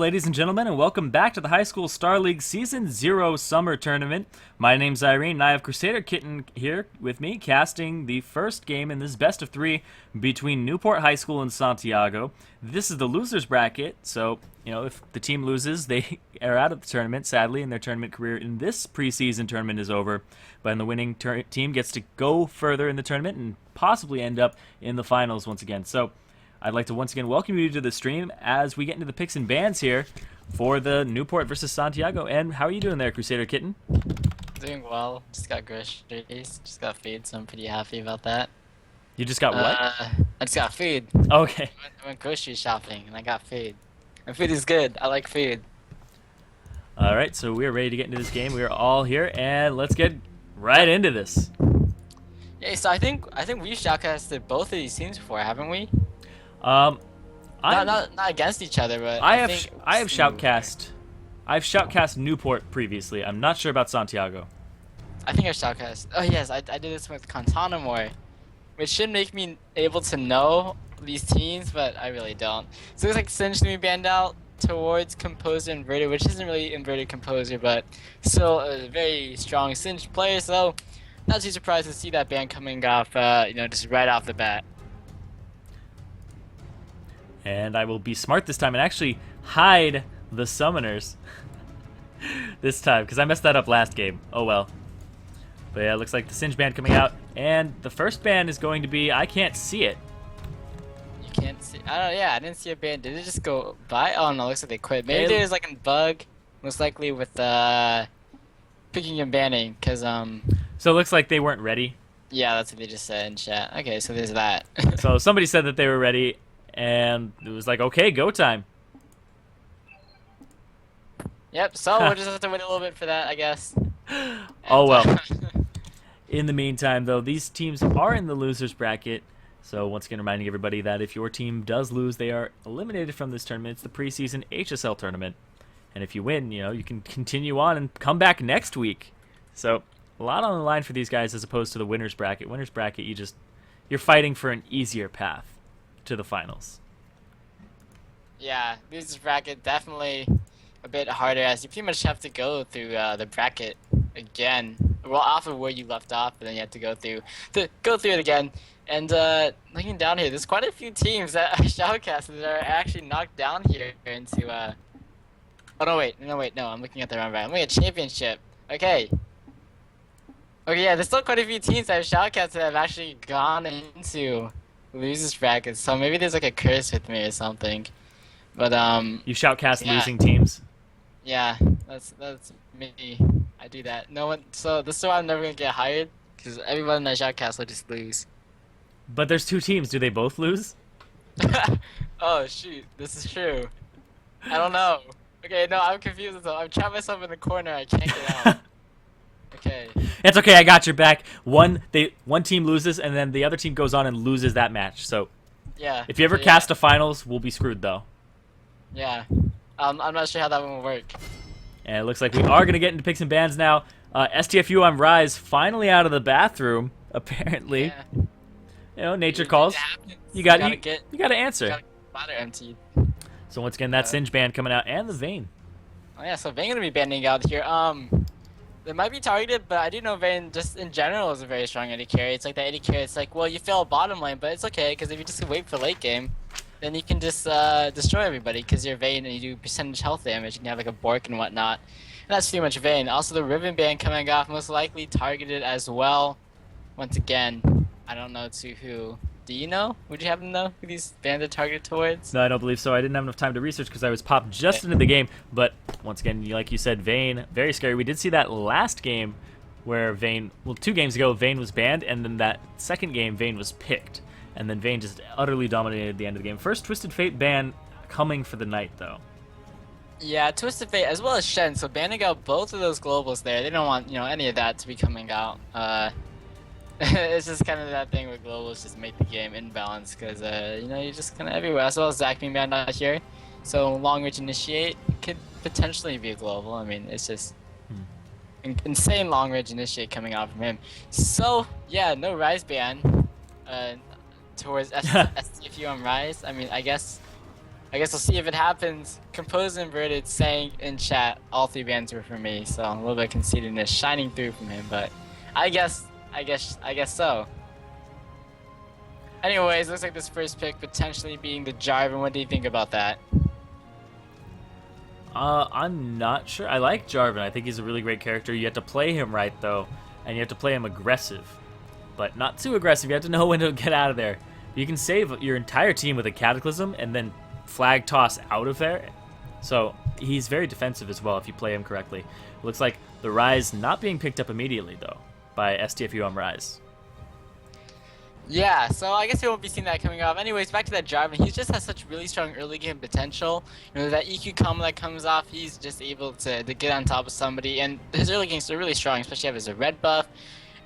ladies and gentlemen, and welcome back to the High School Star League Season 0 Summer Tournament. My name's Zirene, and I have CrusaderKitten here with me, casting the first game in this best of 3 between Newport High School and Santiago. This is the losers bracket, so, if the team loses, they are out of the tournament, sadly, and their tournament career in this preseason tournament is over. But then the winning team gets to go further in the tournament and possibly end up in the finals once again. So, I'd like to once again welcome you to the stream as we get into the picks and bans here for the Newport versus Santiago. And how are you doing there, CrusaderKitten? Doing well. Just got groceries. Just got food, so I'm pretty happy about that. You just got what? I just got food. Okay. I went grocery shopping and I got food. And food is good. I like food. All right, so we are ready to get into this game. We are all here, and let's get right into this. Yeah, so I think we've shoutcasted both of these teams before, haven't we? Not Against each other, but I've shoutcast Newport previously. I'm not sure about Santiago. I think I've shoutcast. Oh yes, I did this with Contanamore, which should make me able to know these teams, but I really don't. So it looks like Cinch to be banned out towards Composer Inverted, which isn't really Inverted Composer, but still a very strong Cinch player. So not too surprised to see that ban coming off, just right off the bat. And I will be smart this time and actually hide the summoners this time, because I messed that up last game. Oh well. But yeah, it looks like the Singe ban coming out, and the first ban is going to be, I can't see it. You can't see? I didn't see a ban. Did it just go by? Oh no, looks like they quit. Maybe there's like a bug, most likely with picking and banning, because So it looks like they weren't ready. Yeah, that's what they just said in chat. Okay, so there's that. So somebody said that they were ready, and it was like, okay, go time. Yep, so we'll just have to wait a little bit for that, I guess. Oh well. In the meantime, though, these teams are in the losers bracket. So once again, reminding everybody that if your team does lose, they are eliminated from this tournament. It's the preseason HSL tournament. And if you win, you can continue on and come back next week. So a lot on the line for these guys as opposed to the winners bracket. Winners bracket, you're fighting for an easier path to the finals. Yeah, losers bracket definitely a bit harder, as you pretty much have to go through the bracket again. Well, off of where you left off, and then you have to go through it again. And looking down here, there's quite a few teams that I shoutcasted that are actually knocked down here into Oh no, I'm looking at the wrong bracket. I'm looking at championship. Okay, yeah, there's still quite a few teams that I've shoutcasted that have actually gone into losers brackets. So maybe there's like a curse with me or something. But you shoutcast losing teams. Yeah, that's me. I do that. No one. So this is why I'm never gonna get hired, because everyone in that shoutcast will just lose. But there's 2 teams. Do they both lose? Oh shoot, this is true. I don't know. Okay, no, I'm confused. So I'm trapped myself in the corner. I can't get out. Okay. It's okay. I got your back. One team loses, and then the other team goes on and loses that match. So Yeah. if you ever cast a finals, we'll be screwed though. Yeah. I'm not sure how that one will work. And it looks like we are going to get into picks and bans now. STFU on Rise finally out of the bathroom, apparently. Yeah. Nature calls. You got to answer. You gotta get bladder emptied. So once again, that Singe ban coming out, and the Vayne. Oh yeah, so Vayne gonna be banning out here. They might be targeted, but I do know Vayne just in general is a very strong AD carry. It's like that AD carry. It's like, well, you fail bottom lane, but it's okay, because if you just wait for late game, then you can just destroy everybody, because you're Vayne and you do percentage health damage, and you have like a Bork and whatnot. And that's pretty much Vayne. Also, the Riven ban coming off, most likely targeted as well. Once again, I don't know to who. Do you know? Would you happen to know who these bans are targeted towards? No, I don't believe so. I didn't have enough time to research because I was popped just into the game. But once again, like you said, Vayne, very scary. We did see that last game where Vayne, well, 2 games ago, Vayne was banned, and then that second game, Vayne was picked. And then Vayne just utterly dominated the end of the game. First Twisted Fate ban coming for the night, though. Yeah, Twisted Fate as well as Shen. So banning out both of those globals there. They don't want any of that to be coming out. It's just kind of that thing with globals just make the game imbalanced, because you're just kind of everywhere. As well as Zach being banned out here. So long range initiate could potentially be a global. I mean, it's just insane long range initiate coming out from him. So yeah, no Rise ban towards STFU on Rise. I mean, I guess I guess we'll see if it happens. Composed Inverted saying in chat, all 3 bans were for me, so a little bit of conceitedness shining through from him, but I guess so. Anyways, looks like this first pick potentially being the Jarvan. What do you think about that? I'm not sure. I like Jarvan. I think he's a really great character. You have to play him right, though, and you have to play him aggressive. But not too aggressive. You have to know when to get out of there. You can save your entire team with a Cataclysm and then flag toss out of there. So he's very defensive as well if you play him correctly. Looks like the Rise not being picked up immediately, though, by STFU on Rise. Yeah, so I guess we won't be seeing that coming off. Anyways, back to that Jarvan. He just has such really strong early game potential. You know, that EQ combo that comes off, he's just able to get on top of somebody. And his early games are really strong, especially if it's a red buff.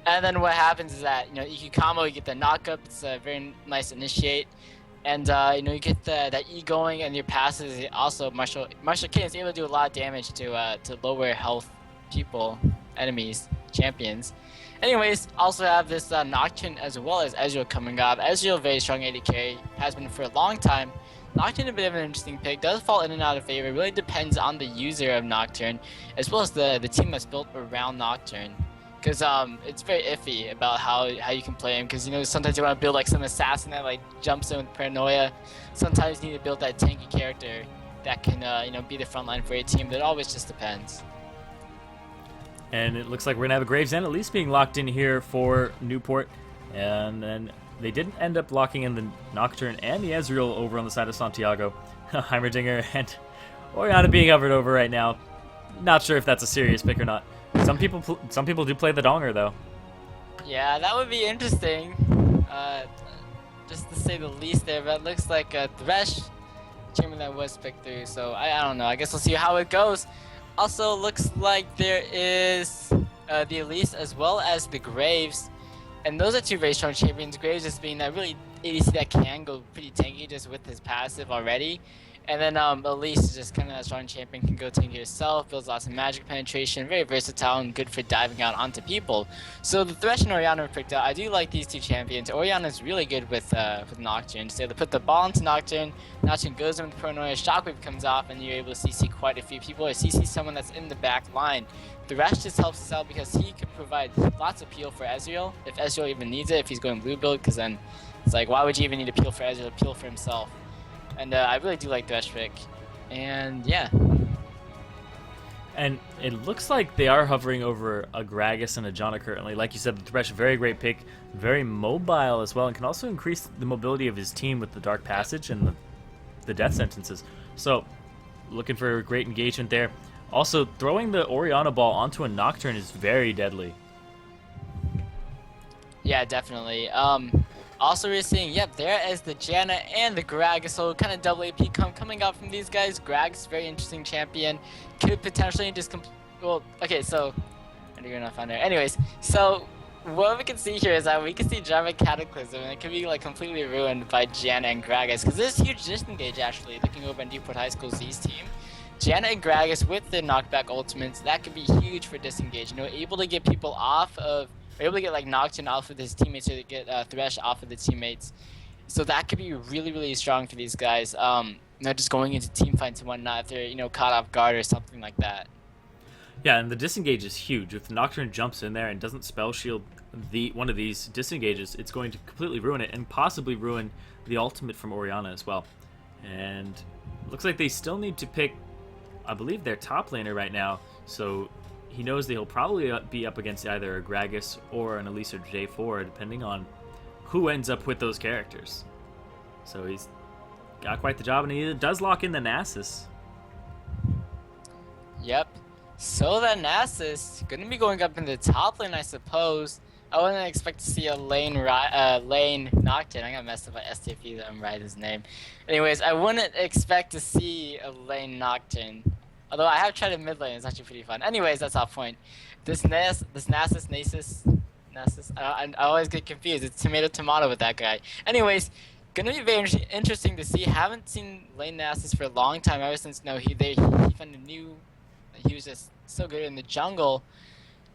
And then what happens is that, you know, EQ combo, you get the knockup. It's a very nice initiate. And, you know, you get that E going, and your passes also, Marshall Kitten is able to do a lot of damage to lower health people, enemies, champions. Anyways, also have this Nocturne as well as Ezreal coming up. Ezreal, very strong AD carry, has been for a long time. Nocturne, a bit of an interesting pick, does fall in and out of favor. It really depends on the user of Nocturne, as well as the team that's built around Nocturne. Because it's very iffy about how you can play him. Because, you know, sometimes you want to build like some assassin that like jumps in with paranoia. Sometimes you need to build that tanky character that can you know, be the front line for a team. But it always just depends. And it looks like we're going to have a Gravesend at least being locked in here for Newport. And then they didn't end up locking in the Nocturne and the Ezreal over on the side of Santiago. Heimerdinger and Orianna being hovered over right now. Not sure if that's a serious pick or not. Some people do play the Donger, though. Yeah, that would be interesting. Just to say the least there, but it looks like a Thresh Chamberlain was picked through, so I don't know. I guess we'll see how it goes. Also, looks like there is the Elise as well as the Graves. And those are 2 very strong champions. Graves just being that really ADC that can go pretty tanky just with his passive already. And then Elise is just kind of a strong champion, can go tanky herself, builds lots of magic penetration, very versatile and good for diving out onto people. So the Thresh and Orianna were picked out. I do like these 2 champions. Orianna is really good with Nocturne. So they put the ball into Nocturne, Nocturne goes in with Paranoia, Shockwave comes off, and you're able to CC quite a few people, or CC someone that's in the back line. The Thresh just helps us out because he can provide lots of peel for Ezreal, if Ezreal even needs it, if he's going blue build, because then it's like, why would you even need to peel for Ezreal, peel for himself? And I really do like Thresh pick. And yeah. And it looks like they are hovering over a Gragas and a Janna currently. Like you said, the Thresh, very great pick. Very mobile as well, and can also increase the mobility of his team with the Dark Passage and the death sentences. So, looking for great engagement there. Also, throwing the Orianna ball onto a Nocturne is very deadly. Yeah, definitely. Also, we're seeing, yep, there is the Janna and the Gragas, so kind of double AP coming out from these guys. Gragas, very interesting champion, could potentially just well, okay, so I think we're not found there. Anyways, so what we can see here is that we can see Jarvan Cataclysm, and it could be like completely ruined by Janna and Gragas, because there's huge disengage actually. Looking over at Newport High School Z's team, Janna and Gragas with the knockback ultimates, that could be huge for disengage. You know, able to get people off of. Able to get like Nocturne off of his teammates, or to get Thresh off of the teammates. So that could be really, really strong for these guys. Not just going into team fights and whatnot if they're, you know, caught off guard or something like that. Yeah, and the disengage is huge. If Nocturne jumps in there and doesn't spell shield one of these disengages, it's going to completely ruin it and possibly ruin the ultimate from Orianna as well. And looks like they still need to pick, I believe, their top laner right now. So he knows that he'll probably be up against either a Gragas or an Elise or J4, depending on who ends up with those characters. So he's got quite the job, and he does lock in the Nasus. Yep. So the Nasus gonna be going up in the top lane, I suppose. I wouldn't expect to see a lane Nocturne. I got messed up by STFU that I'm right his name. Anyways, I wouldn't expect to see a lane Nocturne. Although I have tried a mid lane, it's actually pretty fun. Anyways, that's off point. This Nasus, I always get confused. It's tomato with that guy. Anyways, gonna be very interesting to see. Haven't seen lane Nasus for a long time. Ever since he found a new. He was just so good in the jungle.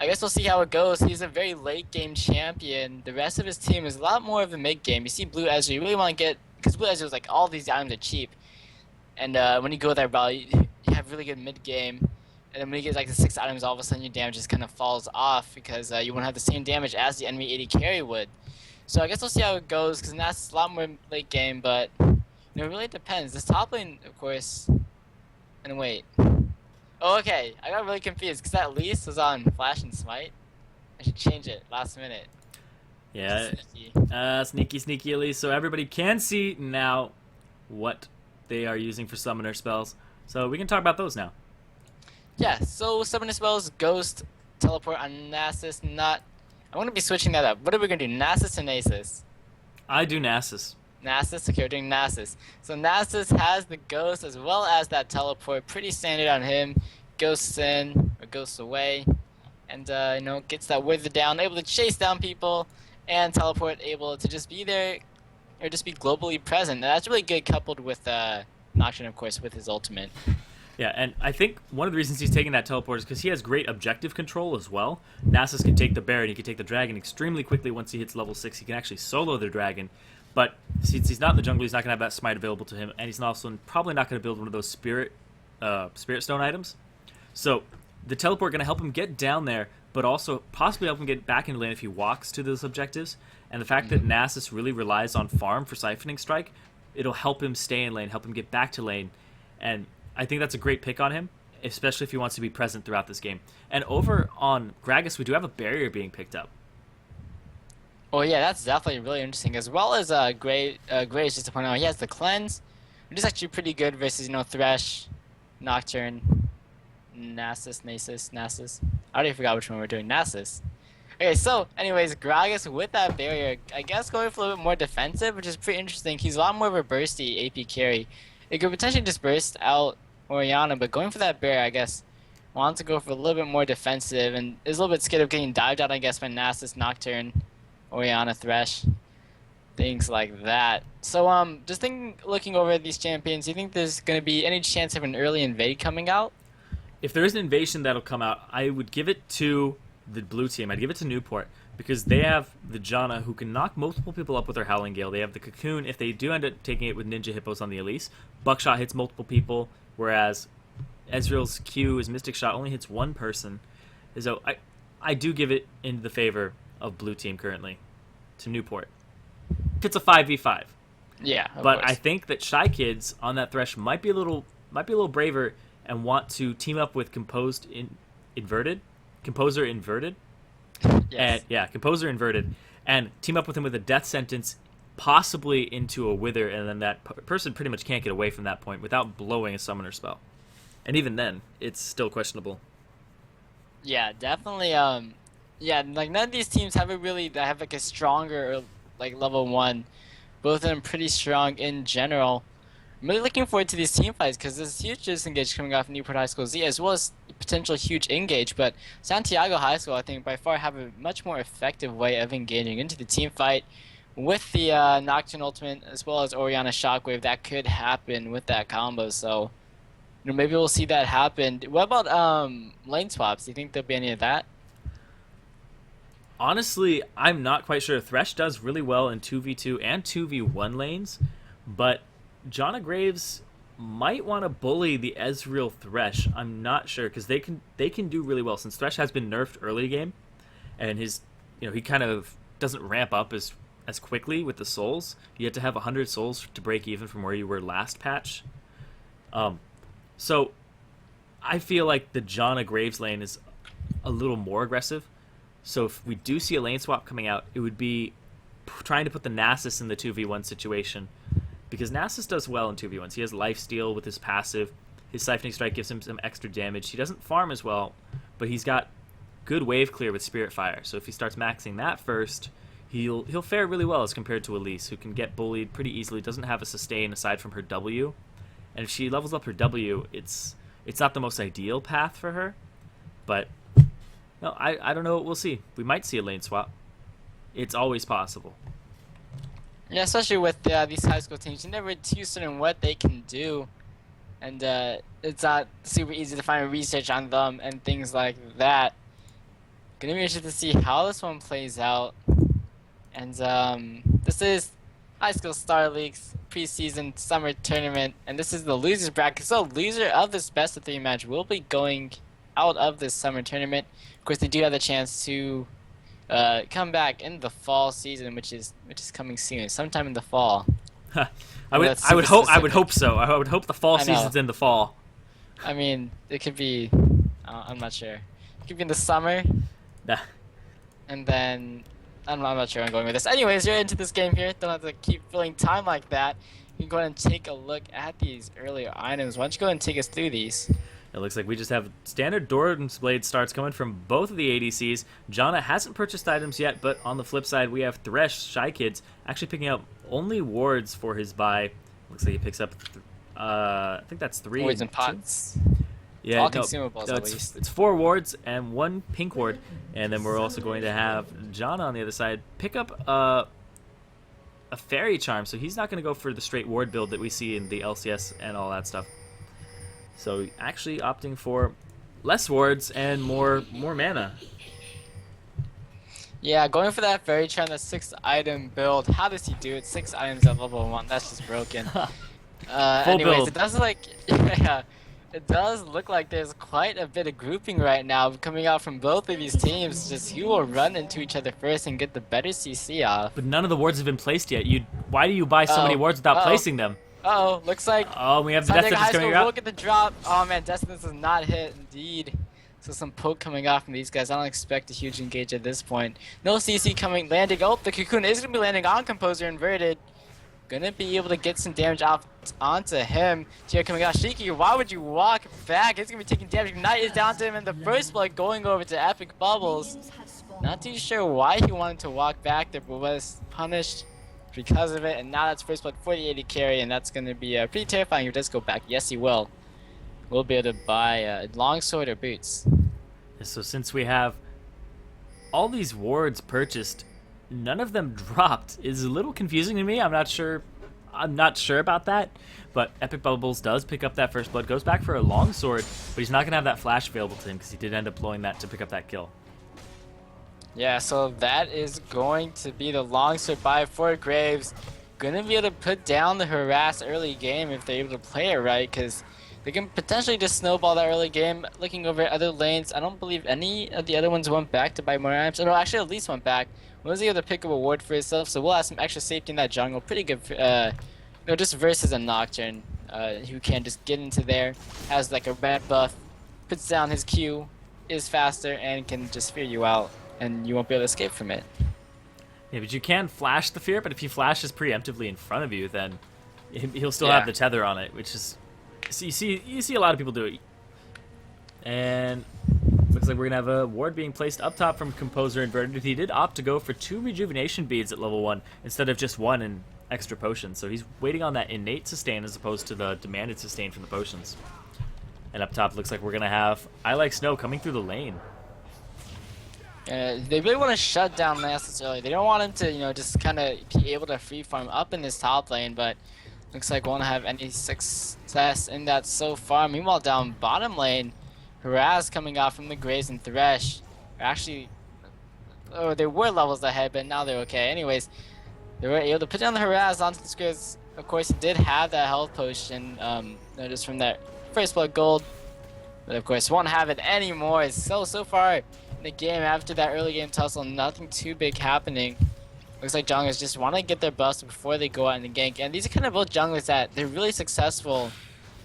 I guess we'll see how it goes. He's a very late game champion. The rest of his team is a lot more of a mid game. You see Blue Ezreal. You really want to get, because Blue Ezreal is like all these items are cheap. And when you go there, bro, you have really good mid game. And then when you get like the 6 items, all of a sudden your damage just kind of falls off because you won't have the same damage as the enemy 80 carry would. So I guess we'll see how it goes because that's a lot more late game, but it really depends. This top lane, of course. And wait. Oh, okay. I got really confused because that lease was on Flash and Smite. I should change it last minute. Yeah, Sneaky. sneaky Elise. So everybody can see now what they are using for summoner spells. So we can talk about those now. Yeah, so summoner spells, Ghost, Teleport on Nasus, not... I want to be switching that up. What are we going to do, Nasus or Nasus? I do Nasus. Nasus, okay, we're doing Nasus. So Nasus has the Ghost as well as that Teleport. Pretty standard on him. Ghosts in, or ghosts away. And, gets that Wither down, able to chase down people. And Teleport able to just be there, or just be globally present. And that's really good coupled with Nocturne, of course, with his ultimate. Yeah, and I think one of the reasons he's taking that teleport is because he has great objective control as well. Nasus can take the bear and he can take the dragon extremely quickly once he hits level 6. He can actually solo the dragon. But since he's not in the jungle, he's not going to have that smite available to him. And he's also probably not going to build one of those spirit stone items. So the teleport going to help him get down there, but also possibly help him get back into lane if he walks to those objectives. And the fact that Nasus really relies on farm for Siphoning Strike, it'll help him stay in lane, help him get back to lane. And I think that's a great pick on him, especially if he wants to be present throughout this game. And over on Gragas, we do have a barrier being picked up. Oh yeah, that's definitely really interesting. As well as Gray is just to point out, he has the cleanse, which is actually pretty good versus Thresh, Nocturne, Nasus. I already forgot which one we're doing. Nasus. Okay, so anyways, Gragas with that barrier, I guess going for a little bit more defensive, which is pretty interesting. He's a lot more of a bursty AP carry. It could potentially just burst out Orianna, but going for that barrier, I guess, wants to go for a little bit more defensive and is a little bit scared of getting dived out, I guess, by Nasus, Nocturne, Orianna, Thresh, things like that. So, just looking over at these champions, do you think there's going to be any chance of an early invade coming out? If there is an invasion that'll come out, I would give it to the blue team. I'd give it to Newport because they have the Janna who can knock multiple people up with their Howling Gale. They have the Cocoon if they do end up taking it with Ninja Hippos on the Elise. Buckshot hits multiple people, whereas Ezreal's Q, his Mystic Shot, only hits one person. So I do give it in the favor of blue team currently to Newport. It's a 5v5. Yeah, but course. I think that Shy Kids on that Thresh might be a little braver and want to team up with Composer Inverted. Yes. And Composer Inverted, and team up with him with a Death Sentence, possibly into a Wither, and then that person pretty much can't get away from that point without blowing a Summoner spell. And even then, it's still questionable. Yeah, definitely. Like none of these teams have like a stronger like level 1. Both of them pretty strong in general. I'm really looking forward to these team fights because there's huge disengage coming off Newport High School Z as well as potential huge engage. But Santiago High School, I think, by far have a much more effective way of engaging into the team fight with the Nocturne Ultimate as well as Orianna Shockwave. That could happen with that combo. So maybe we'll see that happen. What about lane swaps? Do you think there'll be any of that? Honestly, I'm not quite sure. Thresh does really well in 2v2 and 2v1 lanes, but Janna Graves might want to bully the Ezreal Thresh. I'm not sure because they can do really well since Thresh has been nerfed early game, and his he kind of doesn't ramp up as quickly with the souls. You have to have 100 souls to break even from where you were last patch. So I feel like the Janna Graves lane is a little more aggressive. So if we do see a lane swap coming out, it would be trying to put the Nasus in the 2v1 situation. Because Nasus does well in 2v1s. He has lifesteal with his passive. His Siphoning Strike gives him some extra damage. He doesn't farm as well, but he's got good wave clear with Spirit Fire. So if he starts maxing that first, he'll fare really well as compared to Elise, who can get bullied pretty easily, doesn't have a sustain aside from her W. And if she levels up her W, it's not the most ideal path for her. But no, I don't know. We'll see. We might see a lane swap. It's always possible. Yeah, especially with these high school teams, you're never too certain what they can do, and it's not super easy to find research on them and things like that. Gonna be interested to see how this one plays out, and this is High School Star League's preseason summer tournament, and this is the losers bracket. So loser of this best of 3 match will be going out of this summer tournament. Of course, they do have the chance to come back in the fall season, which is coming soon, sometime in the fall. I would That's I would super hope I would specific. hope so. I would hope the fall I know. season's in the fall. I mean, it could be. I'm not sure. It could be in the summer, Nah. and then I'm not sure where I'm going with this. Anyways, you're into this game here. Don't have to keep filling time like that. You can go ahead and take a look at these earlier items. Why don't you go ahead and take us through these? It looks like we just have standard Doran's Blade starts coming from both of the ADCs. Janna hasn't purchased items yet, but on the flip side, we have Thresh, Shy Kids, actually picking up only wards for his buy. Looks like he picks up, I think that's 3. Wards and two? pots. Yeah, All no, consumables, no, at least. it's 4 wards and 1 pink ward, and then we're also going to have Janna on the other side pick up a fairy charm, so he's not going to go for the straight ward build that we see in the LCS and all that stuff. So actually opting for less wards and more mana. Yeah, going for that fairy charm, that 6-item build. How does he do it? 6 items at level 1. That's just broken. Full Anyways, build. it does like yeah, it does look like there's quite a bit of grouping right now coming out from both of these teams. Just who will run into each other first and get the better CC off. But none of the wards have been placed yet. Why do you buy so many wards without placing them? Uh-oh, looks like Oh, we have the Death Santiago Sentence High coming School will out. get the drop. Oh man, Death Sentence is not hit indeed. So some poke coming off from these guys. I don't expect a huge engage at this point. No CC coming, landing. Oh, the cocoon is going to be landing on Composer Inverted. Gonna be able to get some damage off onto him. Here coming out, Shiki, why would you walk back? He's gonna be taking damage. Knight is down to him in the first blood, going over to Epic Bubbles. Not too sure why he wanted to walk back there, but was punished because of it. And now that's first blood for the 80 carry, and that's gonna be pretty terrifying if he does go back. Yes, he will. We'll be able to buy a longsword or boots. So since we have all these wards purchased, none of them dropped. Is a little confusing to me. I'm not sure about that. But Epic Bubbles does pick up that first blood, goes back for a longsword, but he's not gonna have that flash available to him because he did end up blowing that to pick up that kill. Yeah, so that is going to be the longsword buy for Graves. Gonna be able to put down the harass early game if they're able to play it right, because they can potentially just snowball that early game. Looking over at other lanes, I don't believe any of the other ones went back to buy more items. No, actually at least went back. Was able to pick up a ward for himself, so we'll have some extra safety in that jungle. Pretty good, just versus a Nocturne, who can just get into there, has like a red buff, puts down his Q, is faster, and can just fear you out, and you won't be able to escape from it. Yeah, but you can flash the fear, but if he flashes preemptively in front of you, then he'll still have the tether on it, which is... So you see a lot of people do it. And looks like we're gonna have a ward being placed up top from Composer Inverted. He did opt to go for 2 rejuvenation beads at level 1 instead of just 1 and extra potions. So he's waiting on that innate sustain as opposed to the demanded sustain from the potions. And up top looks like we're gonna have I Like Snow coming through the lane. They really want to shut down Lancelot early. They don't want him to, just kind of be able to free farm up in this top lane, but looks like won't have any success in that so far. Meanwhile, down bottom lane, Harass coming out from the Graves and Thresh. Actually, they were levels ahead, but now they're okay. Anyways, they were able to put down the Harass onto the Squares. Of course, he did have that health potion, just from that first blood gold. But of course, won't have it anymore. So far in the game, after that early game tussle, nothing too big happening. Looks like junglers just want to get their buffs before they go out in the gank. And these are kind of both junglers that they're really successful,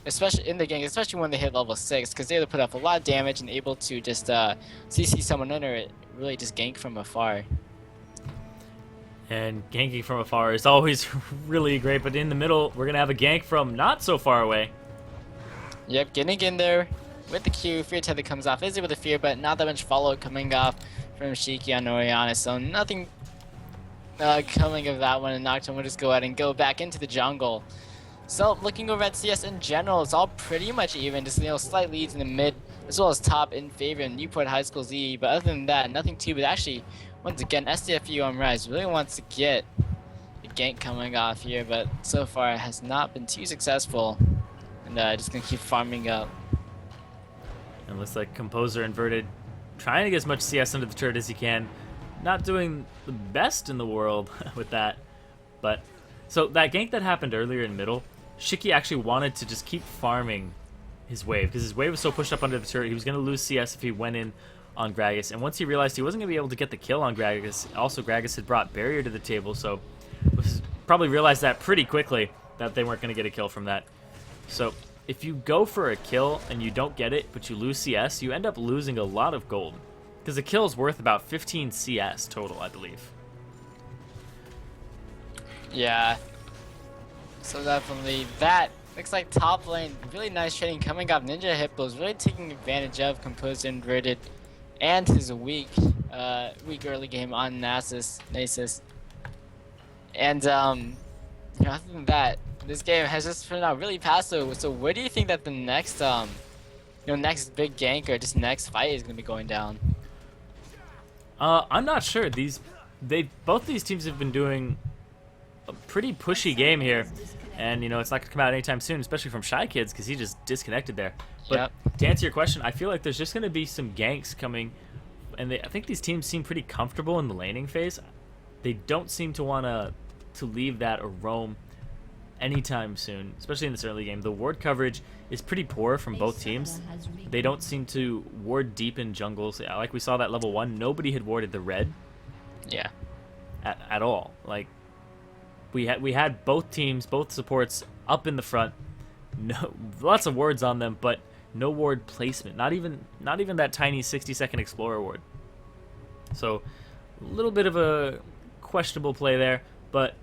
especially in the gank, especially when they hit level 6, because they're able to put up a lot of damage and able to just CC someone in or really just gank from afar. And ganking from afar is always really great, but in the middle, we're going to have a gank from not so far away. Yep, getting in there with the Q. Fear tether comes off. Is able to fear, but not that much follow coming off from Shiki on Oriana, so nothing coming of that one, and Nocturne will just go ahead and go back into the jungle. So looking over at CS in general, it's all pretty much even, just slight leads in the mid as well as top in favor of Newport High School Z, but other than that, nothing too. But actually, once again, SDFU on Rise really wants to get the gank coming off here, but so far it has not been too successful, and just gonna keep farming up. And looks like Composer Inverted trying to get as much CS under the turret as he can. Not doing the best in the world with that, but So that gank that happened earlier in middle, Shiki actually wanted to just keep farming his wave, because his wave was so pushed up under the turret, he was going to lose CS if he went in on Gragas. And once he realized he wasn't going to be able to get the kill on Gragas, also Gragas had brought barrier to the table, so probably realized that pretty quickly that they weren't going to get a kill from that. So if you go for a kill and you don't get it, but you lose CS, you end up losing a lot of gold, because a kill is worth about 15 CS total, I believe. Yeah. So definitely that. Looks like top lane, really nice trading coming up. Ninja Hippos really taking advantage of Composer Inverted and his weak early game on Nasus. And you know, other than that, this game has just turned out really passive. So where do you think that the next next big gank or just next fight is gonna be going down? I'm not sure. Both these teams have been doing a pretty pushy game here. And, you know, it's not going to come out anytime soon, especially from Shy Kids, because he just disconnected there. But to answer your question, I feel like there's just going to be some ganks coming. And I think these teams seem pretty comfortable in the laning phase. They don't seem to want to leave that or roam anytime soon, especially in this early game. The ward coverage is pretty poor from both teams. They don't seem to ward deep in jungles. Like we saw that level 1, nobody had warded the red. Yeah. At all. Like, we had both teams, both supports up in the front, lots of wards on them, but no ward placement. Not even that tiny 60-second Explorer ward. So a little bit of a questionable play there, but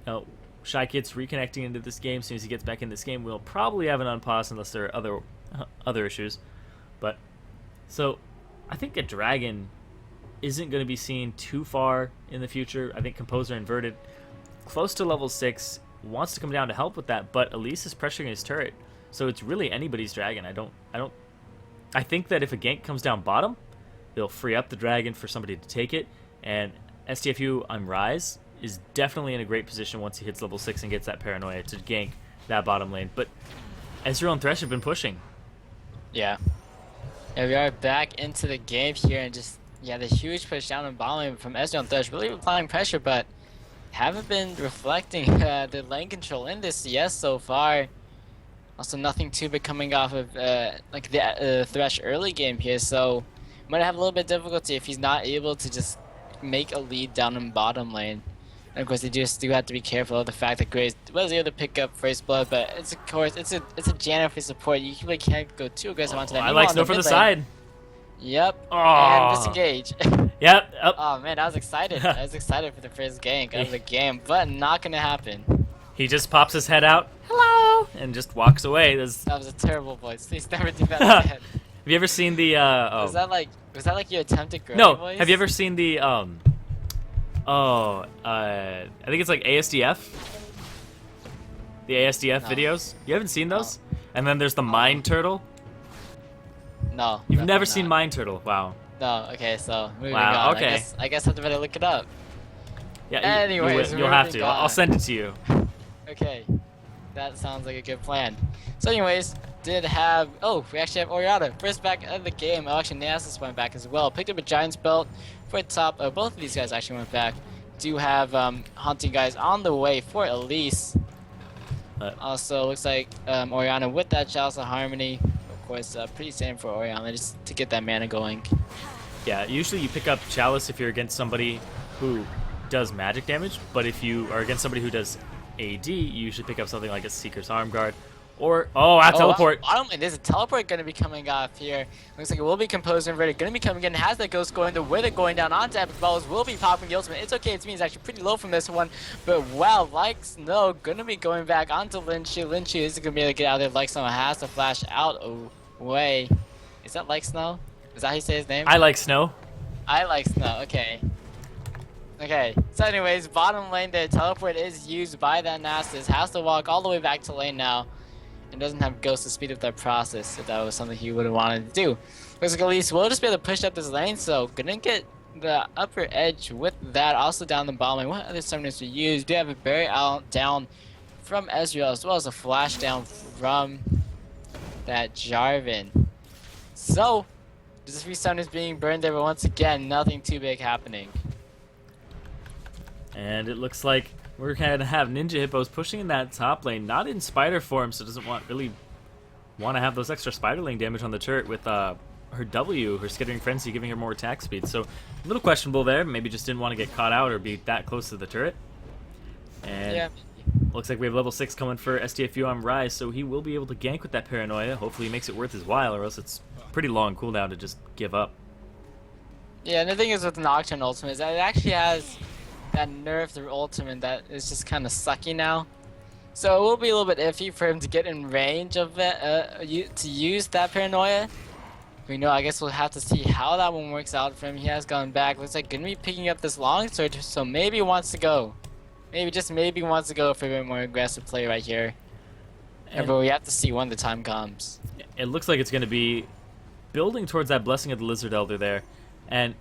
you know, Shy Kid's reconnecting into this game. As soon as he gets back in this game, we'll probably have an unpause unless there are other issues. But so I think a dragon isn't going to be seen too far in the future. I think Composer Inverted, close to level 6, wants to come down to help with that, but Elise is pressuring his turret, so it's really anybody's dragon. I think that if a gank comes down bottom, they'll free up the dragon for somebody to take it, and STFU on Rise is definitely in a great position once he hits level 6 and gets that paranoia to gank that bottom lane. But Ezreal and Thresh have been pushing. Yeah. And we are back into the game here, and just the huge push down in bottom lane from Ezreal and Thresh, really applying pressure, but haven't been reflecting the lane control in this CS so far. Also, nothing too big coming off of like the Thresh early game here, so might have a little bit of difficulty if he's not able to just make a lead down in bottom lane. And of course, they just do have to be careful of the fact that Grace was able to pick up first blood, but it's of course it's a Janna for support. You really can't go too aggressive onto that. I like Snow for the side. Yep. Oh. And disengage. Yep. Oh man, I was excited. I was excited for the first gank of the game, but not gonna happen. He just pops his head out, hello, and just walks away. That was a terrible voice. Please never do that again. Have you ever seen the? Was that like your attempted Granny No. voice? Have you ever seen the? I think it's like ASDF. The ASDF videos. You haven't seen those? No. And then there's the Mine Turtle. No. You've never seen Mine Turtle? Wow. No. Okay, so moving wow, on. okay. I guess I better look it up. Yeah. Anyways, you'll have to. I'll send it to you. Okay. That sounds like a good plan. So anyways, we actually have Oriana. First back of the game. Oh, actually, Nasus went back as well. Picked up a Giant's Belt for top. Both of these guys actually went back. Do have hunting guys on the way for Elise. Also, looks like Oriana with that Chalice of Harmony. Of course, pretty standard for Oriana just to get that mana going. Yeah, usually you pick up Chalice if you're against somebody who does magic damage, but if you are against somebody who does AD, you usually pick up something like a Seeker's Arm Guard. Or, teleport. And there's a teleport going to be coming off here. Looks like it will be Composer Inverted. Going to be coming in. Has that Ghost going. The Wither going down on tap as well as will be popping the ultimate. It's okay. It's me. It's actually pretty low from this one. But wow, like Snow going to be going back onto Lynchie. Lynchie is going to be able to get out there. Like Snow has to flash out away. Is that Like Snow? Is that how you say his name? I Like Snow. I Like Snow. Okay. Okay, so anyways, bottom lane there, teleport is used by that Nasus. Has to walk all the way back to lane now. And doesn't have Ghost to speed up that process if that was something he would have wanted to do. Looks like Elise will just be able to push up this lane, so gonna get the upper edge with that. Also down the bottom lane, what other summoners to use? Do have a barrier out down from Ezreal as well as a flash down from that Jarvan. So, this resummon is being burned there, but once again, nothing too big happening. And it looks like We're going to have Ninja Hippos pushing in that top lane, not in spider form, so doesn't really want to have those extra spiderling damage on the turret with her W, her Skittering Frenzy, giving her more attack speed. So a little questionable there. Maybe just didn't want to get caught out or be that close to the turret. And Yeah. looks like we have level 6 coming for STFU on Rise, so he will be able to gank with that Paranoia. Hopefully he makes it worth his while, or else it's pretty long cooldown to just give up. Yeah, and the thing is with Nocturne Ultimate is that it actually has that nerf through Ultimate that is just kind of sucky now. So it will be a little bit iffy for him to get in range of it, to use that Paranoia. We know, I guess we'll have to see how that one works out for him. He has gone back. Looks like gonna be picking up this longsword, so maybe he wants to go. Maybe, just maybe wants to go for a bit more aggressive play right here. But we have to see when the time comes. It looks like it's going to be building towards that Blessing of the Lizard Elder there. And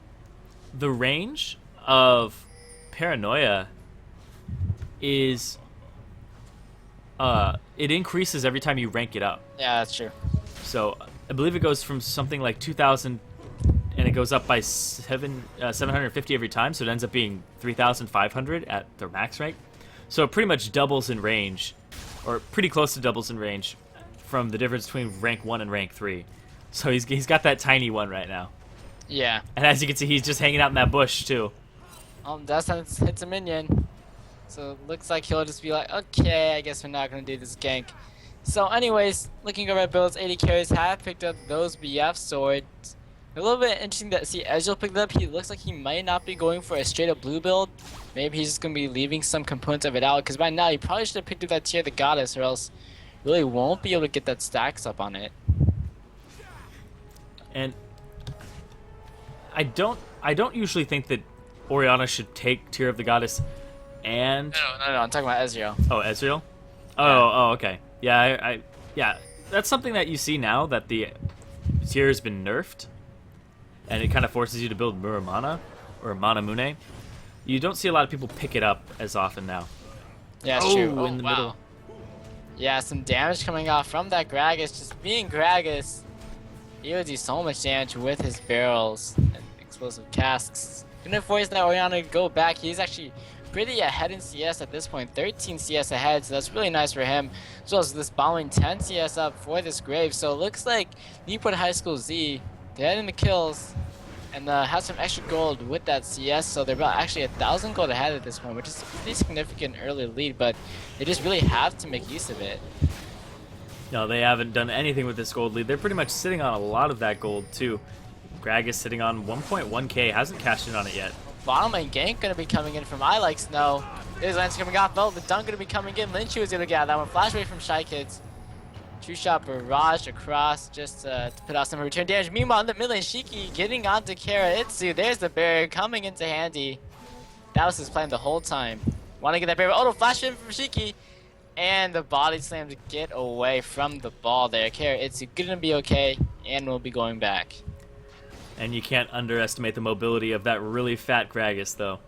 the range of Paranoia is... it increases every time you rank it up. Yeah, that's true. So I believe it goes from something like 2,000 and it goes up by 750 every time, so it ends up being 3,500 at their max rank. So it pretty much doubles in range, or pretty close to doubles in range, from the difference between rank 1 and rank 3. So he's got that tiny one right now. Yeah. And as you can see, he's just hanging out in that bush too. That hits a minion. So it looks like he'll just be like, okay, I guess we're not going to do this gank. So anyways, looking over at builds, 80 carries have picked up those BF swords. A little bit interesting to see Ezreal picked up. He looks like he might not be going for a straight up blue build. Maybe he's just going to be leaving some components of it out. Because by now, he probably should have picked up that Tier of the Goddess, or else really won't be able to get that stacks up on it. And I don't usually think that Orianna should take Tier of the Goddess and... No, I'm talking about Ezreal. Oh, Ezreal? Oh, okay. Yeah, yeah, that's something that you see now, that the tier has been nerfed, and it kind of forces you to build Muramana, or Mana Mune. You don't see a lot of people pick it up as often now. Yeah, it's true. Oh, in the wow. middle. Yeah, some damage coming off from that Gragas. Just being Gragas, he would do so much damage with his barrels and explosive casks. Gonna force that Orianna to go back. He's actually pretty ahead in CS at this point, 13 CS ahead, so that's really nice for him. As well as this bombing 10 CS up for this Grave. So it looks like Newport HS Z, they're heading the kills, and have some extra gold with that CS, so they're about actually 1,000 gold ahead at this point, which is a pretty significant early lead, but they just really have to make use of it. No, they haven't done anything with this gold lead. They're pretty much sitting on a lot of that gold, too. Gragas sitting on 1.1k, hasn't cashed in on it yet. Bottom lane gank gonna be coming in from I Like Snow. There's Lance coming off, the dunk gonna be coming in. Lynch was able to get out that one. Flash away from Shy Kids. True shot barrage across just to put out some return damage. Meanwhile, in the mid lane, Shiki getting onto Kara Itsu. There's the barrier coming into handy. That was his plan the whole time. Want to get that barrier. Oh, no, flash in from Shiki. And the body slam to get away from the ball there. Kara Itsu gonna be okay and will be going back. And you can't underestimate the mobility of that really fat Gragas, though.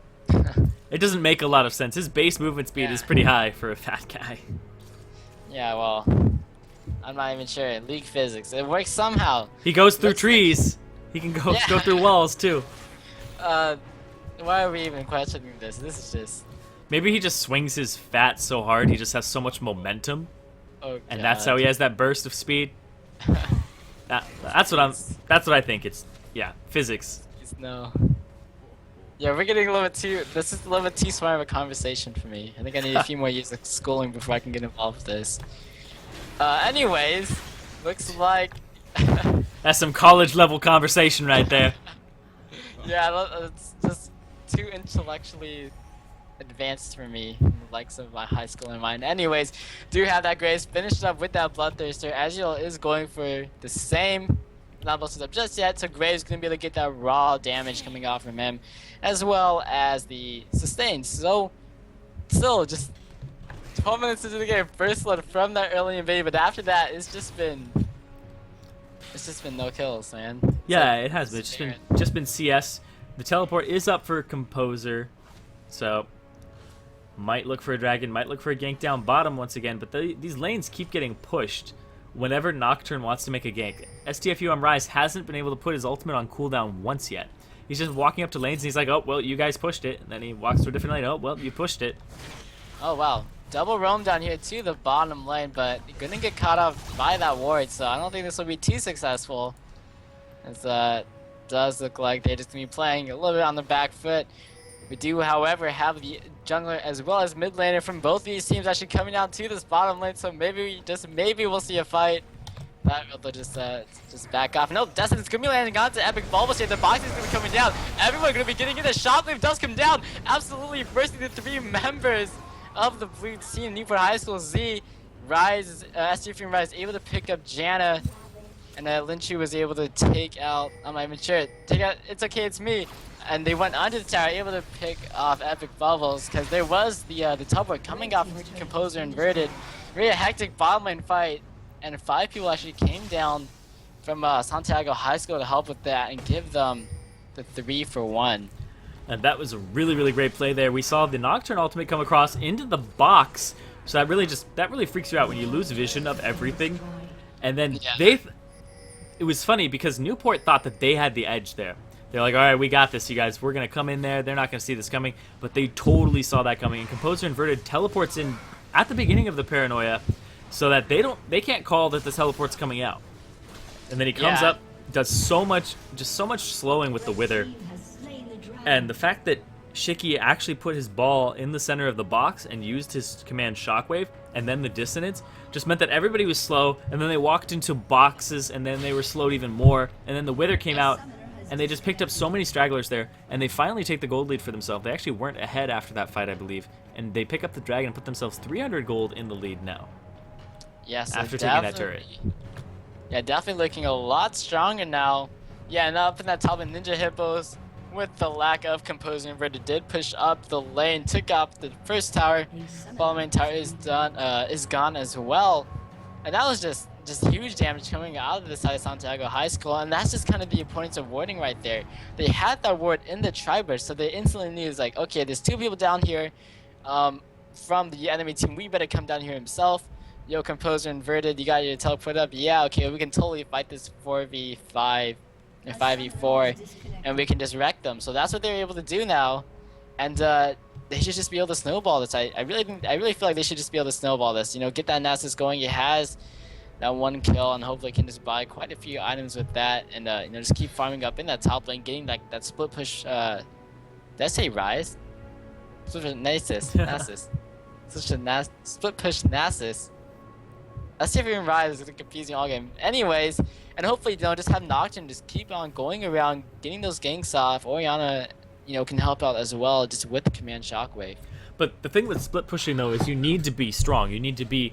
It doesn't make a lot of sense. His base movement speed is pretty high for a fat guy. Yeah, well, I'm not even sure. League physics. It works somehow. He goes through trees. He can go through walls, too. Why are we even questioning this? This is just... Maybe he just swings his fat so hard, he just has so much momentum. Oh, and that's how he has that burst of speed. That's what I think. It's... Yeah, physics. No. Yeah, we're getting a little bit too... This is a little bit too smart of a conversation for me. I think I need a few more years of schooling before I can get involved with this. Anyways, looks like... That's some college-level conversation right there. Yeah, it's just too intellectually advanced for me, the likes of my high school in mind. Anyways, do have that Grace finished up with that Bloodthirster. Ezreal is going for the same... Not busted up just yet, so Graves gonna be able to get that raw damage coming off from him, as well as the sustains. So, still just 12 minutes into the game, first blood from that early invade, but after that, it's just been no kills, man. Yeah, it has been. It's just been CS. The teleport is up for Composer, so might look for a dragon, might look for a gank down bottom once again. But these lanes keep getting pushed whenever Nocturne wants to make a gank. STFU on Rise hasn't been able to put his ultimate on cooldown once yet. He's just walking up to lanes and he's like, oh, well, you guys pushed it. And then he walks to a different lane. Oh, well, you pushed it. Oh wow, double roam down here to the bottom lane, but gonna get caught off by that ward, so I don't think this will be too successful. As does look like they're just gonna be playing a little bit on the back foot. We do, however, have the jungler as well as mid laner from both of these teams actually coming down to this bottom lane, so maybe, just maybe we'll see a fight. They'll just back off. Nope, Destin's gonna be landing onto Epic Bulbous here. The box is gonna be coming down. Everyone gonna be getting in. The Shockwave does come down. Absolutely bursting the 3 members of the blue team. Newport High School Z. Rise, SG Rise able to pick up Janna. And Lynchu was able to take out, I'm not even sure, take out, it's okay, it's me. And they went under the tower, able to pick off Epic Bubbles, because there was the teleport coming off from Composer Inverted. Very hectic bottom lane fight. And 5 people actually came down from Santiago High School to help with that and give them the 3-for-1. And that was a really, really great play there. We saw the Nocturne ultimate come across into the box. So that really freaks you out when you lose vision of everything. And then it was funny because Newport thought that they had the edge there. They're like, all right, we got this, you guys. We're going to come in there. They're not going to see this coming. But they totally saw that coming. And Composer Inverted teleports in at the beginning of the paranoia, so that they can't call that the teleport's coming out. And then he comes up, does so much slowing with the Wither. And the fact that Shiki actually put his ball in the center of the box and used his command Shockwave, and then the Dissonance, just meant that everybody was slow, and then they walked into boxes, and then they were slowed even more, and then the Wither came out, and they just picked up so many stragglers there, and they finally take the gold lead for themselves. They actually weren't ahead after that fight, I believe, and they pick up the dragon and put themselves 300 gold in the lead now. Yes, after taking that turret. Yeah, definitely looking a lot stronger now. Yeah, and up in that top of Ninja Hippos, with the lack of Composer Inverted, did push up the lane, took out the first tower. Bottom lane tower is gone as well. And that was just huge damage coming out of the side of Santiago High School, and that's just kind of the importance of warding right there. They had that ward in the tri-burst, so they instantly knew, it's like, okay, there's 2 people down here from the enemy team. We better come down here himself. Yo, Composer Inverted, you got your teleport up? Yeah, okay, we can totally fight this 4v5 or 5v4, and we can just wreck them. So that's what they're able to do now, and they should just be able to snowball this. I really feel like they should just be able to snowball this. You know, get that Nasus going. He has that 1 kill, and hopefully can just buy quite a few items with that, and you know, just keep farming up in that top lane, getting that split push. Did I say Rise? Such a Nasus. Such a split push Nasus. Let's see if even Rise is confusing all game. Anyways, and hopefully, you know, just have Nocturne just keep on going around, getting those ganks off. Orianna, you know, can help out as well, just with the command Shockwave. But the thing with split pushing, though, is you need to be strong. You need to be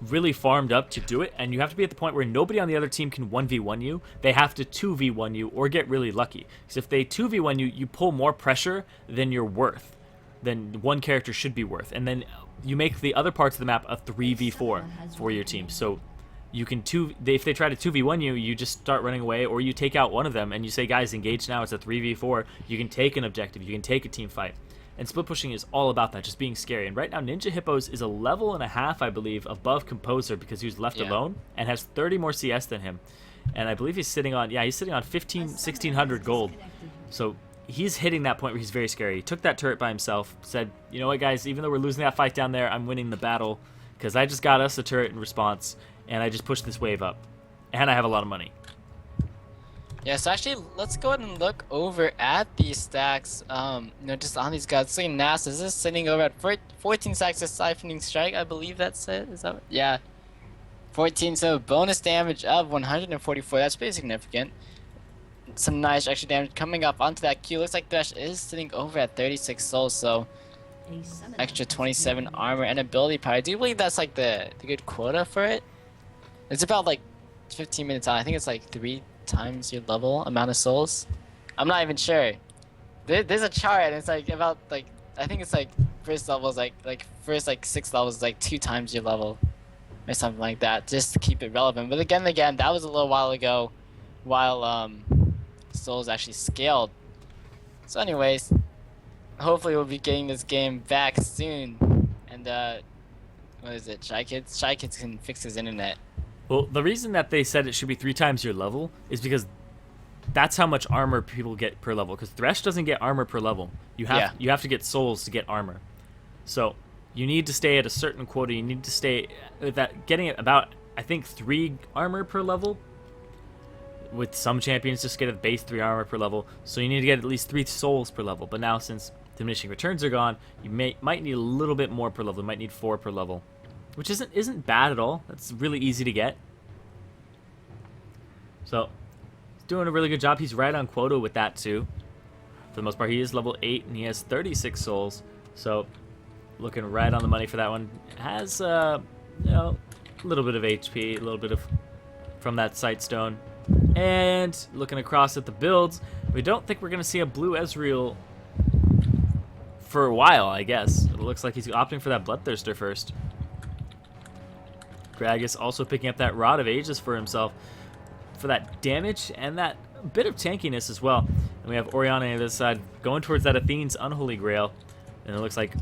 really farmed up to do it, and you have to be at the point where nobody on the other team can 1v1 you. They have to 2v1 you or get really lucky. Because if they 2v1 you, you pull more pressure than you're worth, than one character should be worth. And then you make the other parts of the map a 3v4 for your team. So you can if they try to 2v1 you, you just start running away, or you take out one of them and you say, guys, engage now. It's a 3v4. You can take an objective. You can take a team fight. And split pushing is all about that, just being scary. And right now, Ninja Hippos is a level and a half, I believe, above Composer because he was left alone and has 30 more CS than him. And I believe he's sitting on, he's sitting on 1,600 gold. So he's hitting that point where he's very scary. He took that turret by himself, said, you know what, guys, even though we're losing that fight down there, I'm winning the battle because I just got us a turret in response, and I just pushed this wave up. And I have a lot of money. Yeah, so actually, let's go ahead and look over at these stacks, you know, just on these guys. So Nasus is this sitting over at 14 stacks of Siphoning Strike, I believe that's it. Is that what? Yeah. 14, so bonus damage of 144, that's pretty significant. Some nice extra damage coming up onto that Q. Looks like Thresh is sitting over at 36 souls, so extra 27 armor and ability power. I do believe that's like the good quota for it. It's about like 15 minutes on. I think it's like 3 times your level amount of souls. I'm not even sure. There's a chart and it's like about like, I think it's like first level is like first like 6 levels is like 2 times your level or something like that, just to keep it relevant. But again, that was a little while ago while souls actually scaled. So anyways, hopefully we'll be getting this game back soon, and what is it, Shy Kids can fix his internet. Well, the reason that they said it should be 3 times your level is because that's how much armor people get per level. Because Thresh doesn't get armor per level. You have to get souls to get armor. So you need to stay at a certain quota. You need to stay with that, getting about, I think, 3 armor per level. With some champions just get at base 3 armor per level, so you need to get at least 3 souls per level. But now since diminishing returns are gone, you might need a little bit more per level. You might need 4 per level, which isn't bad at all. That's really easy to get. So he's doing a really good job. He's right on quota with that too. For the most part, he is level 8 and he has 36 souls. So looking right on the money for that one. Has a little bit of HP, a little bit of from that sight stone. And looking across at the builds, we don't think we're going to see a blue Ezreal for a while, I guess. It looks like he's opting for that Bloodthirster first. Gragas also picking up that Rod of Ages for himself for that damage and that bit of tankiness as well. And we have Orianna on the other side going towards that Athene's Unholy Grail. And it looks like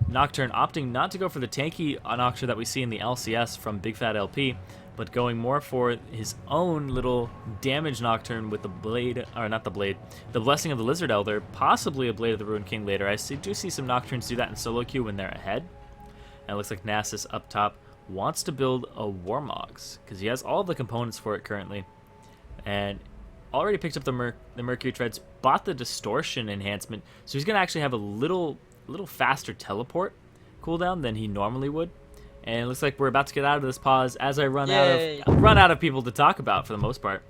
Nocturne opting not to go for the tanky Nocturne that we see in the LCS from Big Fat LP, but going more for his own little damage Nocturne with the blade, or not the blade, the Blessing of the Lizard Elder, possibly a Blade of the Ruined King later. I do see some Nocturnes do that in solo queue when they're ahead. And it looks like Nasus up top wants to build a Warmogs, because he has all the components for it currently. And already picked up the Mercury Treads, bought the Distortion enhancement, so he's going to actually have a little faster teleport cooldown than he normally would. And it looks like we're about to get out of this pause as I run out of people to talk about for the most part.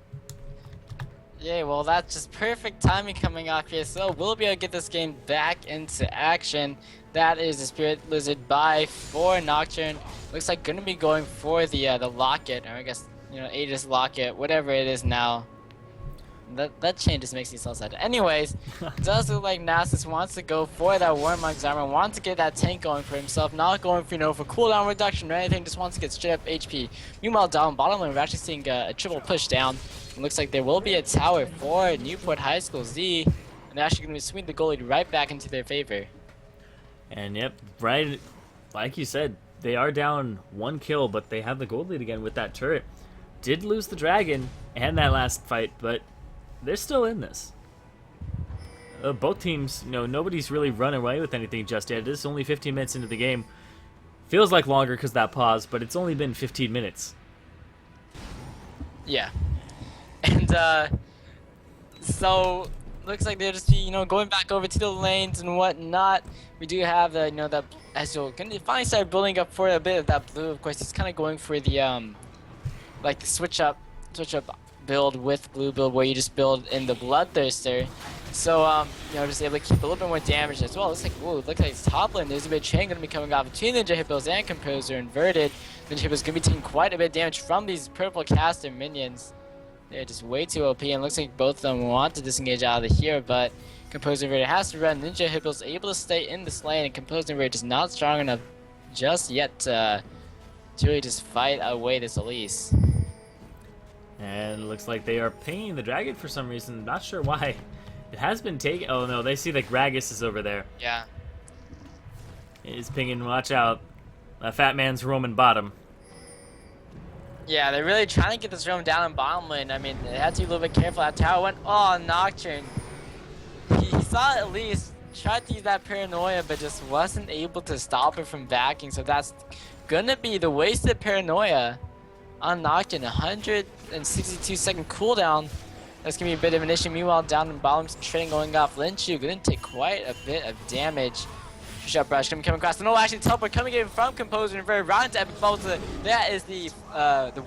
Yeah, well, that's just perfect timing coming off here. So we'll be able to get this game back into action. That is the Spirit Lizard buy for Nocturne. Looks like gonna be going for the Locket, or I guess Aegis Locket, whatever it is now. That change just makes me so sad. Anyways, it does look like Nasus wants to go for that Warmog's armor, wants to get that tank going for himself, not going for for cooldown reduction or anything, just wants to get straight up HP. Meanwhile, down bottom lane, we're actually seeing a triple push down. It looks like there will be a tower for Newport HS Z, and they're actually going to swing the goal lead right back into their favor. And yep, right, like you said, they are down 1 kill, but they have the gold lead again with that turret. Did lose the dragon and that last fight, but they're still in this. Both teams, nobody's really run away with anything just yet. It is only 15 minutes into the game. Feels like longer because of that pause, but it's only been 15 minutes. Yeah. And, so, looks like they're just, going back over to the lanes and whatnot. We do have the, that Ezreal can finally start building up for a bit of that blue. Of course, he's kind of going for the, like the switch up build with blue build where you just build in the Bloodthirster. So, just able to keep a little bit more damage as well. Looks like, look like it's top lane. There's a bit of chain going to be coming off between Ninja Hippos and Composer inverted. Ninja Hippos going to be taking quite a bit of damage from these purple caster minions. They're just way too OP, and looks like both of them want to disengage out of here, but Composer inverted has to run. Ninja Hippos able to stay in this lane, and Composer inverted is not strong enough just yet to really just fight away this Elise. And it looks like they are pinging the dragon for some reason. Not sure why. It has been taken. Oh no, they see that Gragas is over there. Yeah. He's pinging. Watch out. That fat man's roaming bottom. Yeah, they're really trying to get this roam down in bottom lane. I mean, they had to be a little bit careful. That tower went. Oh, Nocturne. He saw it at least. Tried to use that paranoia, but just wasn't able to stop it from backing. So that's gonna be the wasted paranoia on Nocturne. 162-second cooldown. That's gonna be a bit of an issue. Meanwhile, down in bottom, some trading going off. Linchu gonna take quite a bit of damage. Shot brush coming across. No, actually, teleport coming in from Composer and very round to Epic Bubbles. That is the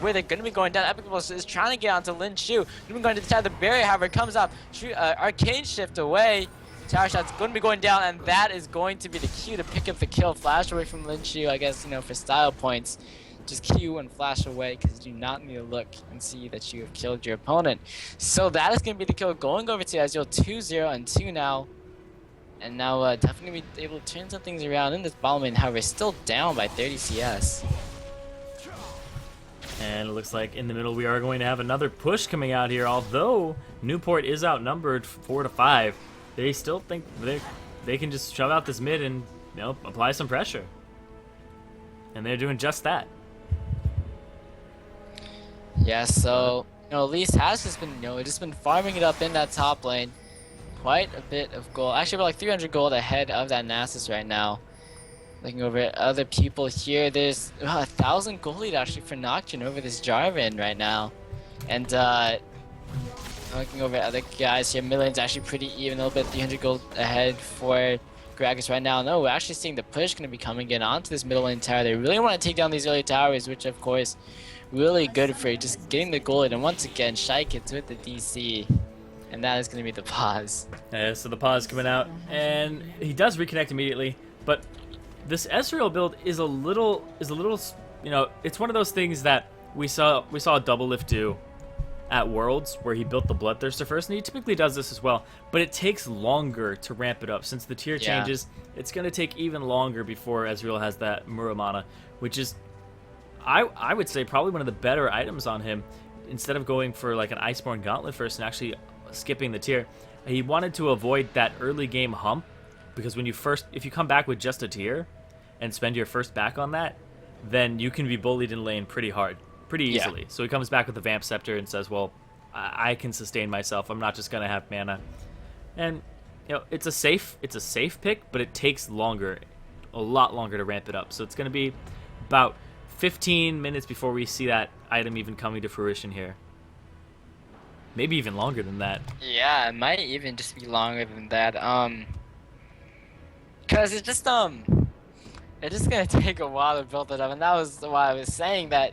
Wither gonna be going down. Epic Bubbles is trying to get onto Linchu. Gonna be going to the side of the barrier. However, it comes out. Arcane shift away. Tower shot's going to be going down, and that is going to be the cue to pick up the kill. Flash away from Linchu, I guess, for style points. Just Q and flash away because you do not need to look and see that you have killed your opponent. So that is going to be the kill going over to Ezreal 2-0 and 2 now. And now definitely be able to turn some things around in this bottom lane. However, still down by 30 CS. And it looks like in the middle we are going to have another push coming out here. Although Newport is outnumbered 4-5, they still think they can just shove out this mid and apply some pressure. And they're doing just that. Yeah, so Elise has just been farming it up in that top lane. Quite a bit of gold. Actually, we're like 300 gold ahead of that Nasus right now. Looking over at other people here, there's 1,000 gold lead actually for Nocturne over this Jarvan right now. And looking over at other guys here, Million's actually pretty even, a little bit 300 gold ahead for Gragas right now. No, we're actually seeing the push going to be coming in onto this middle lane tower. They really want to take down these early towers, which of course, really good for just getting the gold. And once again, Shykits with the DC. And that is going to be the pause. Yeah, so the pause coming out, and he does reconnect immediately, but this Ezreal build is a little, you know, it's one of those things that we saw a double lift do at Worlds where he built the Bloodthirster first, and he typically does this as well, but it takes longer to ramp it up since the tier changes. It's going to take even longer before Ezreal has that Muramana, which is, I would say, probably one of the better items on him. Instead of going for like an Iceborne Gauntlet first and actually skipping the tier, he wanted to avoid that early game hump, because when if you come back with just a tier and spend your first back on that, then you can be bullied in lane pretty hard, pretty easily. So he comes back with the Vamp Scepter and says, well, I can sustain myself, I'm not just gonna have mana. And you know, it's a safe pick, but it takes longer, a lot longer to ramp it up. So it's gonna be about 15 minutes before we see that item even coming to fruition here. Maybe even longer than that. Yeah, it might even just be longer than that. Cause it's just gonna take a while to build it up, and that was why I was saying that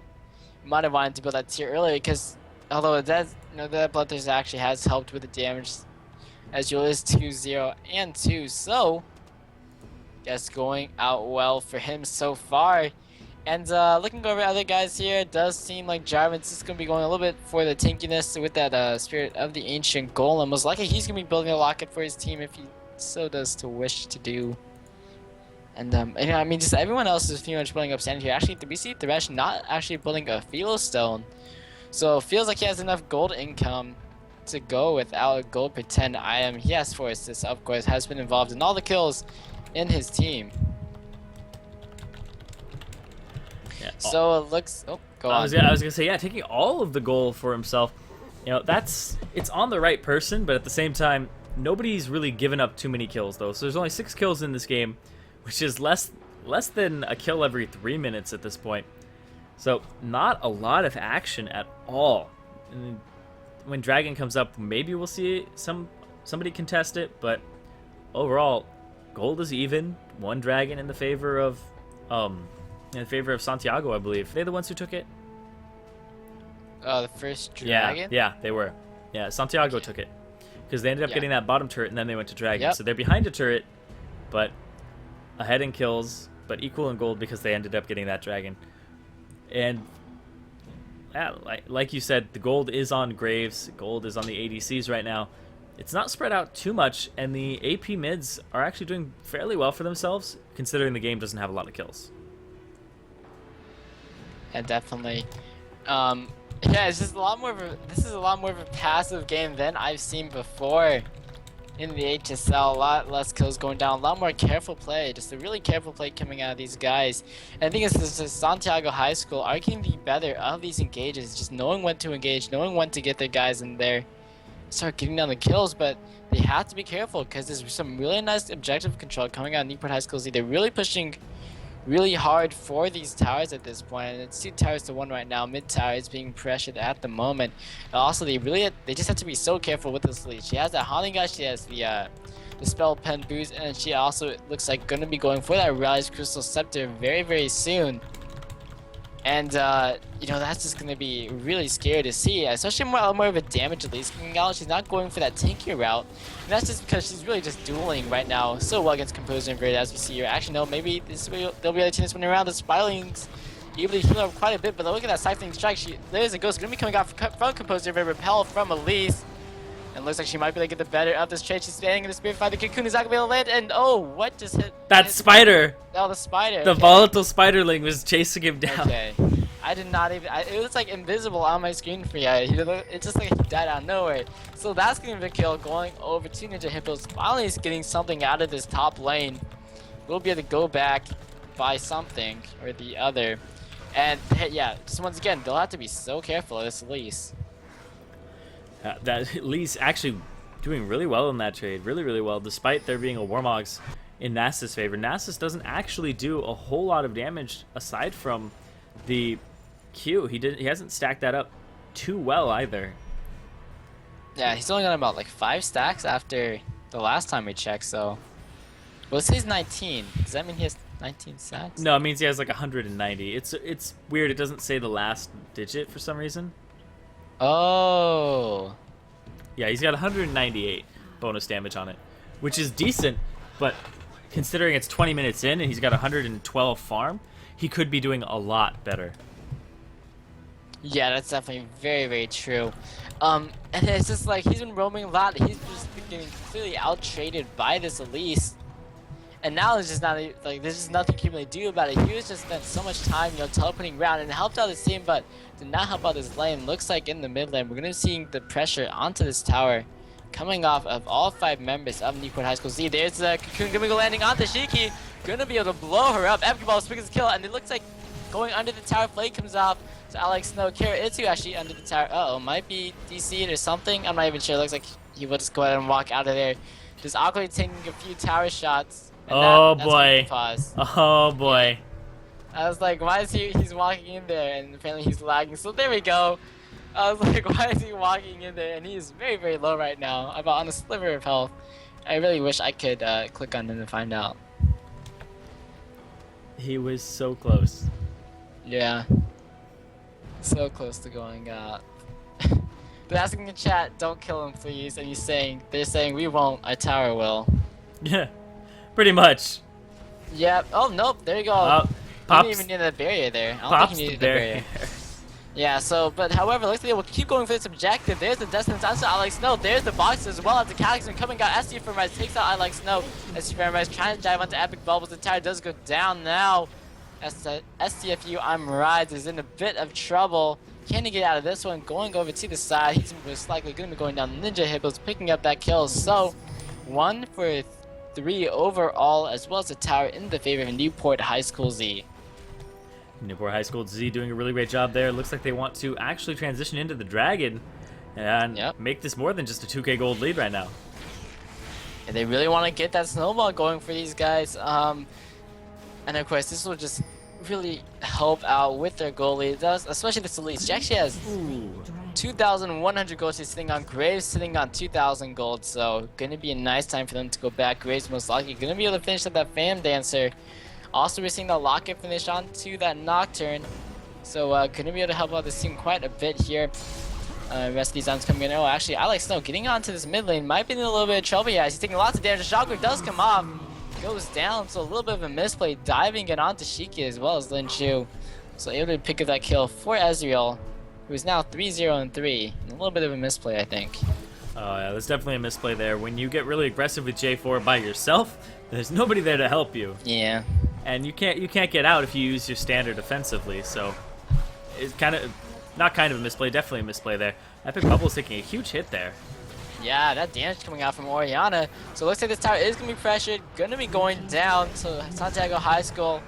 you might have wanted to build that tier earlier. Because although it does, you know, the Bloodthirster actually has helped with the damage, as Ezreal is 2-0 and 2, so guess going out well for him so far. And looking over at other guys here, it does seem like Jarvan's just going to be going a little bit for the tankiness with that Spirit of the Ancient Golem. Most likely he's going to be building a locket for his team if he so does to wish to do. And you know, I mean, just everyone else is pretty much building up sanity here. Actually, we see Thresh not actually building a Philostone. So it feels like he has enough gold income to go without a gold pretend item. Yes, for assist, of course, has been involved in all the kills in his team. Yeah. So it looks. Oh, go on. I was gonna say, yeah, taking all of the goal for himself. You know, it's on the right person, but at the same time, nobody's really given up too many kills though. So there's only 6 kills in this game, which is less than a kill every 3 minutes at this point. So not a lot of action at all. And when Dragon comes up, maybe we'll see somebody contest it, but overall, gold is even. 1 Dragon in the favor of Santiago, I believe. Are they the ones who took it? The first Dragon? Yeah, they were. Yeah, Santiago took it. Because they ended up getting that bottom turret, and then they went to Dragon. Yep. So they're behind a turret, but ahead in kills, but equal in gold because they ended up getting that Dragon. And yeah, like you said, the gold is on Graves. Gold is on the ADCs right now. It's not spread out too much, and the AP mids are actually doing fairly well for themselves, considering the game doesn't have a lot of kills. Yeah, definitely. Yeah, it's just a lot more of a, this is a lot more of a passive game than I've seen before in the HSL. A lot less kills going down, a lot more careful play, just a really careful play coming out of these guys. And I think it's just Santiago High School are getting the better of these engages, just knowing when to engage, knowing when to get their guys in there, start getting down the kills. But they have to be careful because there's some really nice objective control coming out of Newport High School Z. They're really pushing really hard for these towers at this point, and it's 2 towers to 1 right now. Mid tower is being pressured at the moment. And also, they just have to be so careful with this lead. She has that haunting guy, she has the spell pen boost, and she also looks like gonna be going for that Rise Crystal Scepter very, very soon. And you know, that's just gonna be really scary to see, especially more of a damage at least coming out. She's not going for that tankier route, and that's just because she's really just dueling right now so well against Composer and Braid, as we see here. Actually, no, maybe they'll be able to turn this one around. The Spiraling's able to heal up quite a bit, but look at that Siphoning Strike. There's a ghost gonna be coming out from Composer, very repel from Elise. And looks like she might be able to get the better of this trade. She's standing in the Spirit Fight. The Cocoon is not gonna be able to land, and oh, what just hit? That spider! Oh, the spider. The okay. volatile spiderling was chasing him down. Okay. I did not even. It was like invisible on my screen for you. It's just like he died out of nowhere. So that's gonna be a kill going over to Ninja Hippos. Finally, he's getting something out of this top lane. We'll be able to go back by something or the other. And yeah, just once again, they'll have to be so careful of this Elise. That Lee's actually doing really well in that trade, really well, despite there being a Warmogs in Nasus' favor. Nasus doesn't actually do a whole lot of damage aside from the Q. He hasn't stacked that up too well either. Yeah, he's only got about like 5 stacks after the last time we checked, so... Well, it says 19. Does that mean he has 19 stacks? No, it means he has like 190. It's weird. It doesn't say the last digit for some reason. Oh. Yeah, he's got 198 bonus damage on it, which is decent, but considering it's 20 minutes in and he's got 112 farm, he could be doing a lot better. Yeah, that's definitely very, very true. And it's just like he's been roaming a lot. He's just been getting completely out-traded by this Elise. And now there's just not like there's just nothing he can really do about it. He was just spent so much time, teleporting around and helped out his team, but did not help out his lane. Looks like in the mid lane, we're gonna be seeing the pressure onto this tower coming off of all 5 members of Newport High School Z. There's the Cocoon gonna go landing onto Shiki, gonna be able to blow her up. Epic Ball speaks his kill, and it looks like going under the tower. Flake comes off. So Alex Snow, Kara Itu actually under the tower. Uh-oh, might be DC'd or something. I'm not even sure. It looks like he will just go ahead and walk out of there. Just awkwardly taking a few tower shots. Oh that's boy. Pause. Oh boy. I was like, why is he's walking in there? And apparently he's lagging. So there we go. I was like, why is he walking in there? And he is very, very low right now. About on a sliver of health. I really wish I could click on him and find out. He was so close. Yeah. So close to going out. They're asking in the chat, don't kill him please, and they're saying we won't, our tower will. Yeah, pretty much. Yep. Oh nope, there you go. Pops, He didn't even need the barrier there. I don't think he needed the barrier. Yeah, so, but however, looks like they will keep going for this objective. There's the Destiny onto Alex Snow. There's the box as well as the Calyx coming out. SC from Rise takes out Alex Snow. SC from Rise trying to dive onto Epic Bubbles. The tower does go down now. STFU I'm Rise is in a bit of trouble. Can he get out of this one? Going over to the side. He's most likely going to be going down. Ninja Hippos picking up that kill. So, 1 for 3 overall, as well as the tower in the favor of Newport High School Z. Newport High School Z doing a really great job there. Looks like they want to actually transition into the Dragon and make this more than just a 2k gold lead right now. And they really want to get that snowball going for these guys. And of course, this will just really help out with their goal lead, especially this Elite. She actually has 2,100 gold. She's sitting on Graves, sitting on 2,000 gold. So, gonna be a nice time for them to go back. Graves most likely gonna be able to finish up that Fam Dancer. Also, we're seeing the Locket finish onto that Nocturne. So, gonna be able to help out this team quite a bit here. Rest of these items coming in. Oh, actually, Alex Snow getting onto this mid lane might be in a little bit of trouble. Yeah, he's taking lots of damage. The Shocker does come off. Goes down, so a little bit of a misplay, diving it onto Shiki as well as Lin Chu. So able to pick up that kill for Ezreal, who is now 3-0-3. A little bit of a misplay, I think. Oh yeah, there's definitely a misplay there. When you get really aggressive with J4 by yourself, there's nobody there to help you. Yeah. And you can't get out if you use your standard offensively, so it's kind of not kind of a misplay, definitely a misplay there. Epic Bubble's taking a huge hit there. Yeah, that damage coming out from Oriana. So it looks like this tower is going to be pressured, going to be going down. So Santiago High School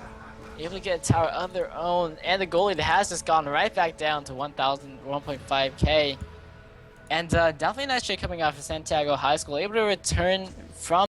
able to get a tower of their own. And the goalie has just gone right back down to 1.5k. And definitely a nice trade coming out from Santiago High School. Able to return from